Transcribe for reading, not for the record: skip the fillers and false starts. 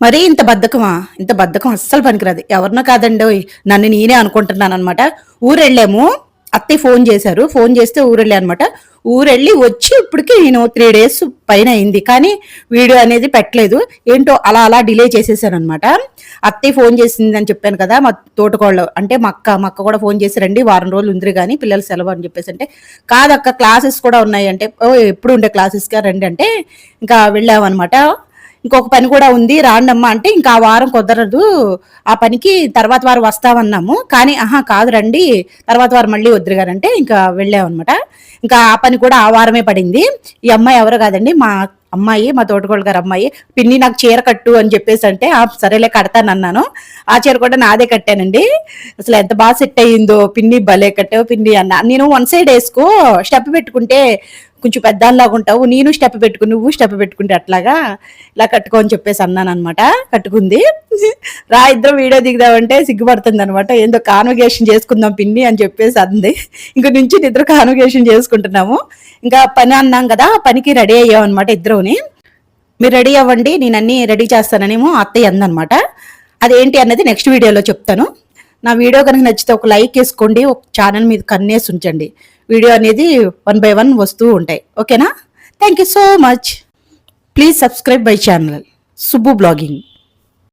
మరీ ఇంత బద్ధకమా? ఇంత బద్ధకం అస్సలు పనికిరాదు. ఎవరినో కాదండోయ్! నన్ను నేనే అనుకుంటున్నాననమాట. ఊరెళ్ళాము. అత్తయ్య ఫోను చేశారు. ఫోను చేస్తే ఊరెళ్ళా అనమాట. ఊరెళ్ళి వచ్చి ఇప్పటికి నేను 3 డేస్ పైన అయింది. కానీ వీడియో అనేది పెట్టలేదు. ఏంటో అలా అలా డిలే చేసేసాననమాట. అత్తయ్య ఫోను చేసిందని చెప్పాను కదా! మా తోటికోడలు అంటే మా అక్క కూడా ఫోను చేసి రండి వారం రోజులు ఉందిరి గాని పిల్లలు సెలవు అని చెప్పేసంటే, కాదక్క క్లాసెస్ కూడా ఉన్నాయి అంటే, ఓహ్! ఎప్పుడు ఉండే క్లాసెస్‌కా రండి అంటే, ఇంకా వెళ్ళామనమాట. ఇంకొక పని కూడా ఉంది రాండమ్మా అంటే ఇంకా ఆ వారం కుదరదు, ఆ పనికి తర్వాత వారం వస్తామన్నాము. కానీ కాదు రండి తర్వాత వారం మళ్ళీ వద్దురు గారంటే ఇంకా వెళ్ళామన్నమాట. ఇంకా ఆ పని కూడా ఆ వారమే పడింది. ఈ అమ్మాయి ఎవరో కాదండి, మా అమ్మాయి, మా తోటికోడలు గారి అమ్మాయి. పిన్ని నాకు చీర కట్టు అని చెప్పేసి అంటే సరేలే కడతానన్నాను. ఆ చీర కూడా నాదే కట్టానండి. అసలు ఎంత బాగా సెట్ అయ్యిందో, పిన్ని భలే కట్టావు పిన్ని అన్న. నేను వన్ సైడ్ వేసుకో, స్టెప్ పెట్టుకుంటే కొంచెం పెద్దానిలాగా ఉంటావు, నేను స్టెప్ పెట్టుకుని నువ్వు స్టెప్ పెట్టుకుంటే అట్లాగా ఇలా కట్టుకో అని చెప్పేసి అన్నాను అనమాట. కట్టుకుంది. రా ఇద్దరం వీడియో దిగుదామంటే సిగ్గుపడుతుంది అనమాట. ఏందో కాన్వకేషన్ చేసుకుందాం పిన్ని అని చెప్పేసి అంది. ఇంక నుంచి ఇద్దరు కాన్వకేషన్ చేసుకుంటున్నాము. ఇంకా పని అన్నాం కదా, పనికి రెడీ అయ్యాం అనమాట ఇద్దరుని. మీరు రెడీ అవ్వండి, నేను అన్ని రెడీ చేస్తాననేమో అత్తయ్య అందనమాట. అదేంటి అన్నది నెక్స్ట్ వీడియోలో చెప్తాను. నా వీడియో కనుక నచ్చితే ఒక లైక్ వేసుకోండి, ఒక ఛానల్ మీద కన్నేసి ఉంచండి. వీడియో అనేది 1 by 1 వస్తూ ఉంటాయి. ఓకేనా? Thank you so much. Please subscribe my channel Subbu blogging.